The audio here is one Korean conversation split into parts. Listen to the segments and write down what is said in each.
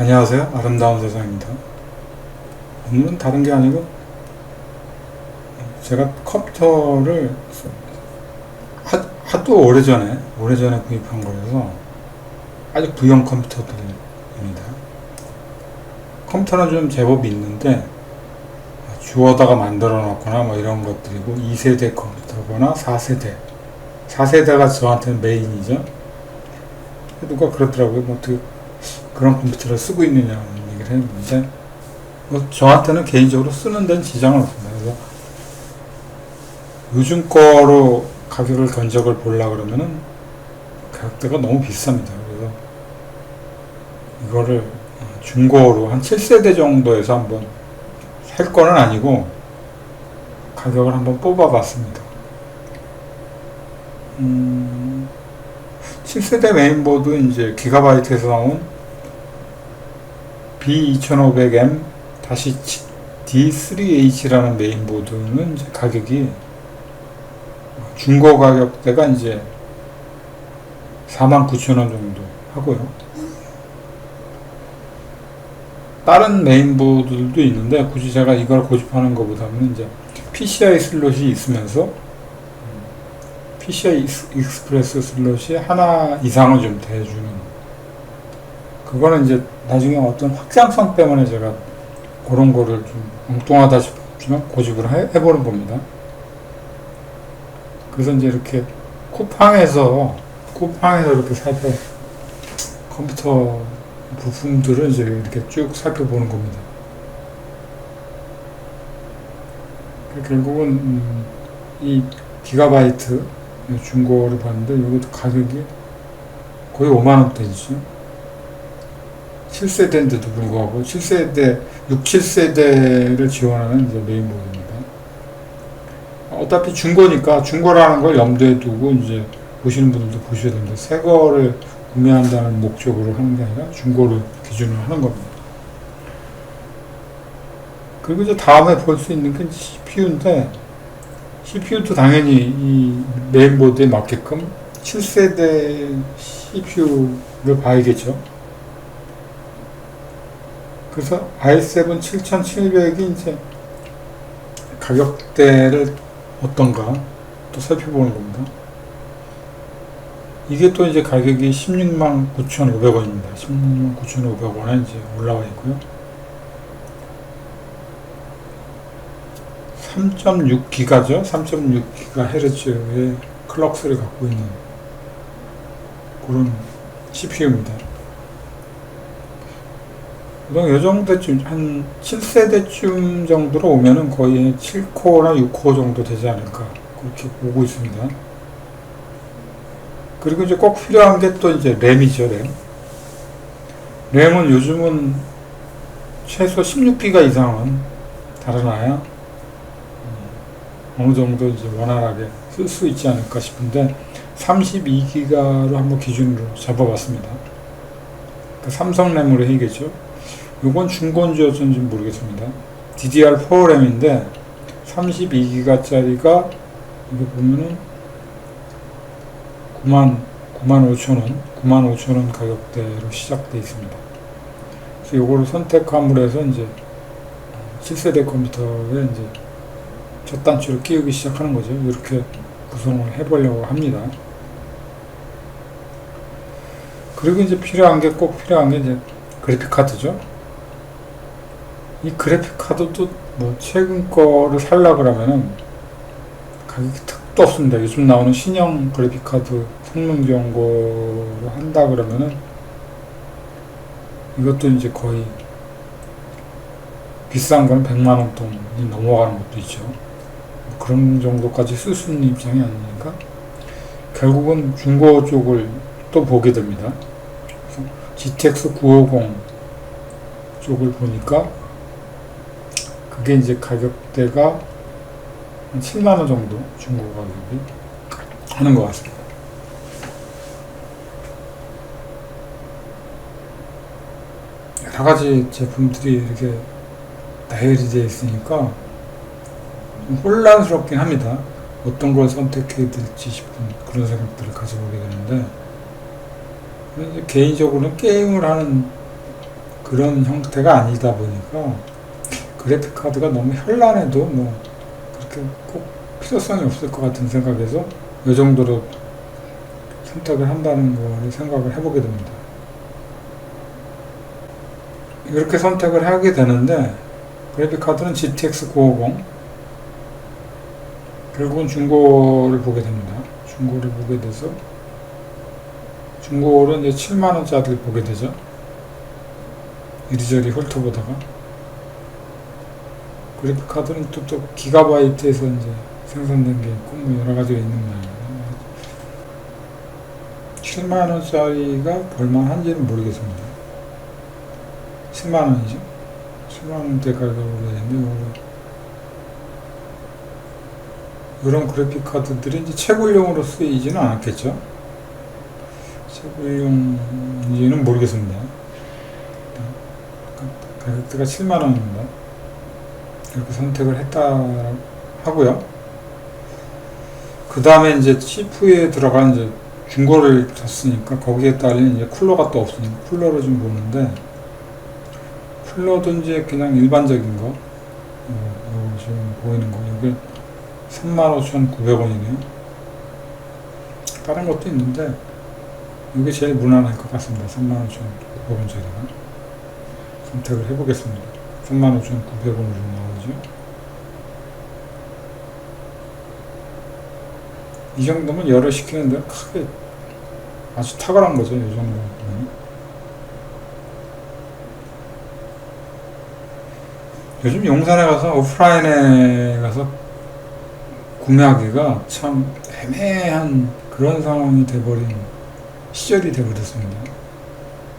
안녕하세요. 아름다운 세상입니다. 오늘은 다른 게 아니고 제가 컴퓨터를 하도 오래전에 구입한 거라서 아주 구형 컴퓨터들입니다. 컴퓨터는 좀 제법 있는데 주워다가 만들어 놨거나 뭐 이런 것들이고 2세대 컴퓨터거나 4세대가 저한테는 메인이죠. 누가 그러더라고요. 뭐 어떻게 그런 컴퓨터를 쓰고 있느냐는 얘기를 했는데 뭐 저한테는 개인적으로 쓰는 데는 지장은 없습니다. 그래서 요즘 거로 가격을 견적을 보려고 그러면은 가격대가 너무 비쌉니다. 그래서 이거를 중고로 한 7세대 정도에서 한번 살 거는 아니고 가격을 한번 뽑아봤습니다. 7세대 메인보드 이제 기가바이트에서 나온 B2500M-D3H라는 메인보드는 이제 가격이 중고 가격대가 이제 49,000원 정도 하고요. 다른 메인보드들도 있는데 굳이 제가 이걸 고집하는 것보다는 이제 PCI 슬롯이 있으면서 PCI 익스프레스 슬롯이 하나 이상을 좀 대주는, 그거는 이제 나중에 어떤 확장성 때문에 제가 그런 거를 좀 엉뚱하다 싶지만 고집을 해보는 겁니다. 그래서 이제 이렇게 쿠팡에서 이렇게 컴퓨터 부품들을 이제 이렇게 쭉 살펴보는 겁니다. 결국은 이 기가바이트 중고를 봤는데 이것도 가격이 거의 5만원대이죠. 7세대인데도 불구하고 7세대를 지원하는 이제 메인보드입니다. 어차피 중고니까 중고라는 걸 염두에 두고 이제 보시는 분들도 보셔야 됩니다. 새 거를 구매한다는 목적으로 하는 게 아니라 중고를 기준으로 하는 겁니다. 그리고 이제 다음에 볼 수 있는 게 CPU인데, CPU도 당연히 이 메인보드에 맞게끔 7세대 CPU를 봐야겠죠. 그래서 i7 7700이 이제 가격대를 어떤가 또 살펴보는 겁니다. 이게 또 이제 가격이 169,500원입니다. 169,500원에 이제 올라와 있고요. 3.6기가죠. 3.6GHz의 클럭스를 갖고 있는 그런 CPU입니다. 보통 이 정도쯤, 한 7세대쯤 정도로 오면은 거의 7코어나 6코어 정도 되지 않을까, 그렇게 보고 있습니다. 그리고 이제 꼭 필요한 게 또 이제 램이죠, 램은 요즘은 최소 16기가 이상은 달아놔야 어느 정도 이제 원활하게 쓸 수 있지 않을까 싶은데 32기가로 한번 기준으로 잡아봤습니다. 그 삼성 램으로 해야겠죠. 요건 중고인지 어쩐지 모르겠습니다. DDR4 램인데 32기가짜리가 이거 보면은 95,000원 가격대로 시작되어 있습니다. 그래서 요거를 선택함으로 해서 이제 7세대 컴퓨터에 이제 첫 단추를 끼우기 시작하는 거죠. 이렇게 구성을 해보려고 합니다. 그리고 이제 꼭 필요한 게 이제 그래픽 카드죠. 이 그래픽 카드도 뭐 최근 거를 살라 그러면은 가격이 턱도 없습니다. 요즘 나오는 신형 그래픽 카드 성능 경고를 한다 그러면은 이것도 이제 거의 비싼 거는 100만원 돈이 넘어가는 것도 있죠. 그런 정도까지 쓸 수 있는 입장이 아니니까 결국은 중고 쪽을 또 보게 됩니다. GTX 950 쪽을 보니까 그게 이제 가격대가 한 7만원 정도 중고 가격이 하는 것 같습니다. 여러 가지 제품들이 이렇게 나열이 되어 있으니까 좀 혼란스럽긴 합니다. 어떤 걸 선택해야 될지 싶은 그런 생각들을 가져보게 되는데, 개인적으로는 게임을 하는 그런 형태가 아니다 보니까 그래픽 카드가 너무 현란해도 뭐 그렇게 꼭 필요성이 없을 것 같은 생각에서 이 정도로 선택을 한다는 거를 생각을 해보게 됩니다. 이렇게 선택을 하게 되는데 그래픽 카드는 GTX 950 결국은 중고를 보게 됩니다. 중고를 보게 돼서 중고를 이제 7만원짜리를 보게 되죠. 이리저리 훑어보다가 그래픽 카드는 또 기가바이트에서 이제 생산된 게 있고 뭐 여러 가지가 있는 모양이에요. 7만원짜리가 볼만한지는 모르겠습니다. 7만원이죠. 7만원대 가격으로 되는데 이런 그래픽 카드들이 이제 채굴용으로 쓰이지는 않았겠죠. 채굴용인지는 모르겠습니다. 가격대가 7만원입니다. 이렇게 선택을 했다 하고요. 그 다음에 이제 CPU에 들어간 이제 중고를 샀으니까 거기에 딸린 이제 쿨러가 또 없으니까 쿨러를 좀 보는데 쿨러도 이제 그냥 일반적인 거 지금 보이는 거 이게 35,900원이네요. 다른 것도 있는데 이게 제일 무난할 것 같습니다. 35,900원짜리가 선택을 해보겠습니다. 35,900원으로 나오죠. 이 정도면 열을 식히는데 크게 아주 탁월한 거죠. 이 정도면. 요즘 용산에 가서 오프라인에 가서 구매하기가 참 애매한 그런 상황이 돼버린 시절이 돼버렸습니다.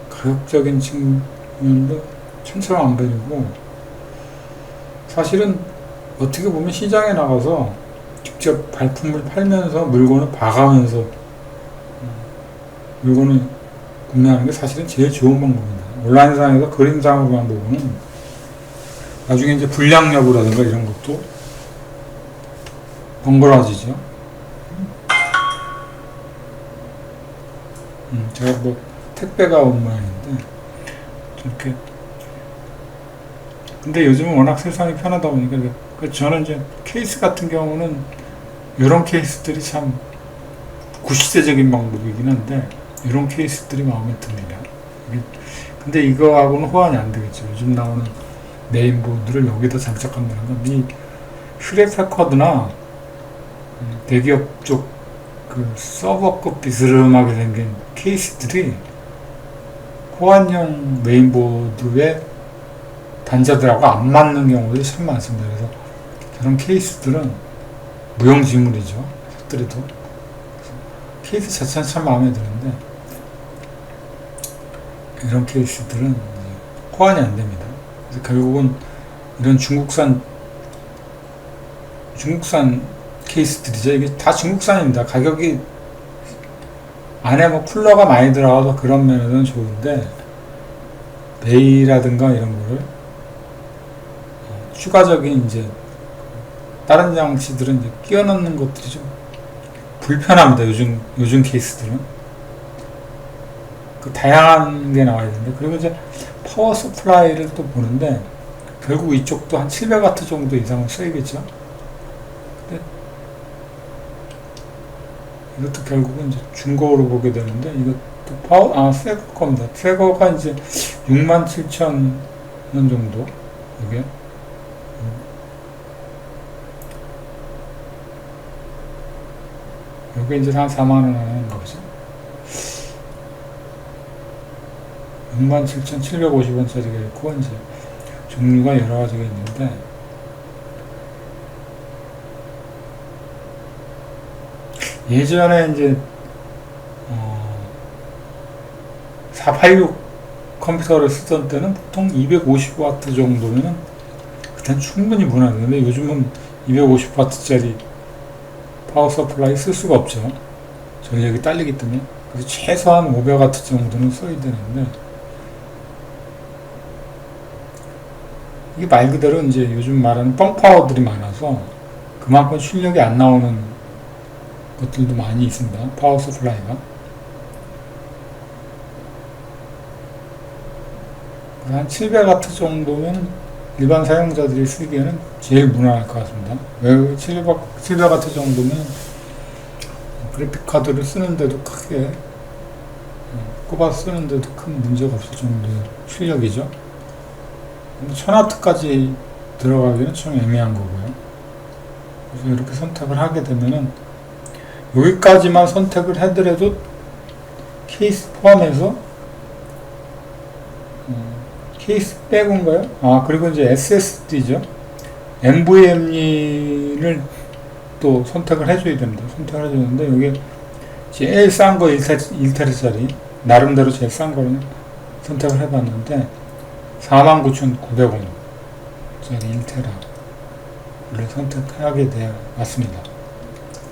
가격적인 측면도 천차만별이고 사실은 어떻게 보면 시장에 나가서 직접 발품을 팔면서 물건을 봐가면서 물건을 구매하는 게 사실은 제일 좋은 방법입니다. 온라인상에서 그림상으로만 보고는 나중에 이제 불량 여부라든가 이런 것도 번거로워지죠. 제가 뭐 택배가 온 모양인데 이렇게 근데 요즘은 워낙 세상이 편하다 보니까 저는 이제 케이스 같은 경우는 이런 케이스들이 참 구시대적인 방법이긴 한데 이런 케이스들이 마음에 듭니다. 근데 이거하고는 호환이 안 되겠죠. 요즘 나오는 메인보드를 여기다 장착한다는 건 이 휴레패커드나 대기업 쪽 그 서버급 비스름하게 생긴 케이스들이 호환형 메인보드에 단자들하고 안 맞는 경우들이 참 많습니다. 그래서 그런 케이스들은 무용지물이죠. 샀더라도 케이스 자체는 참 마음에 드는데 이런 케이스들은 호환이 안 됩니다. 그래서 결국은 이런 중국산 케이스들이죠. 이게 다 중국산입니다. 가격이 안에 뭐 쿨러가 많이 들어가서 그런 면에서는 좋은데 베이라든가 이런 거를 추가적인 이제 다른 장치들은 이제 끼워 넣는 것들이 좀 불편합니다. 요즘 케이스들은 그 다양한 게 나와야 되는데 그리고 이제 파워 서플라이를 또 보는데 결국 이쪽도 한 700W 정도 이상은 쓰이겠죠. 근데 이것도 결국은 이제 중고로 보게 되는데 이것도 새 겁니다. 새 거가 이제 67,000원 정도 이게 이게 이제 한 4만원 하는 거죠. 67,750원짜리가 있고 이제 종류가 여러 가지가 있는데 예전에 이제 486 컴퓨터를 쓰던 때는 보통 250W 정도면은 그땐 충분히 무난했는데 요즘은 250W짜리 파워 서플라이 쓸 수가 없죠. 전력이 딸리기 때문에. 그래서 최소한 500W 정도는 써야 되는데 이게 말 그대로 이제 요즘 말하는 뻥파워들이 많아서 그만큼 출력이 안 나오는 것들도 많이 있습니다. 파워 서플라이가. 한 700W 정도면 일반 사용자들이 쓰기에는 제일 무난할 것 같습니다. 왜 700W 정도면 그래픽카드를 쓰는데도 크게 꼽아서 쓰는데도 큰 문제가 없을 정도의 출력이죠. 1000W까지 들어가기는 좀 애매한 거고요. 그래서 이렇게 선택을 하게 되면은 여기까지만 선택을 해더라도 케이스 포함해서 케이스 빼고인가요? 그리고 이제 SSD죠. NVMe를 또 선택을 해줘야 됩니다. 선택을 해주는데 여기 제일 싼 거 1테라짜리 나름대로 제일 싼 거는 선택을 해봤는데 49,900원짜리 1테라를 선택하게 되어 왔습니다.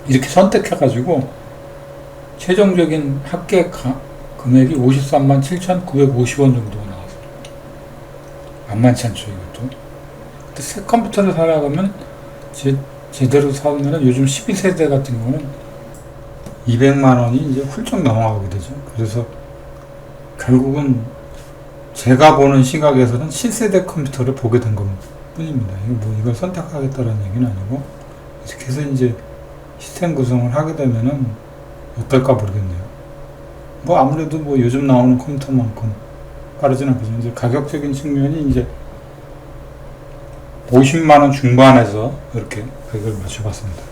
이렇게 선택해가지고 최종적인 합계 금액이 537,950원 정도가 나왔습니다. 만만치 않죠, 이것도. 근데 새 컴퓨터를 사려고 하면 제대로 사면 요즘 12세대 같은 거는 200만원이 이제 훌쩍 넘어가게 되죠. 그래서 결국은 제가 보는 시각에서는 7세대 컴퓨터를 보게 된 것 뿐입니다. 이걸 선택하겠다는 얘기는 아니고, 이렇게 해서 이제 시스템 구성을 하게 되면은 어떨까 모르겠네요. 아무래도 요즘 나오는 컴퓨터만큼 빠르진 않겠지만, 이제 가격적인 측면이 이제 50만원 중반에서 이렇게 가격을 맞춰봤습니다.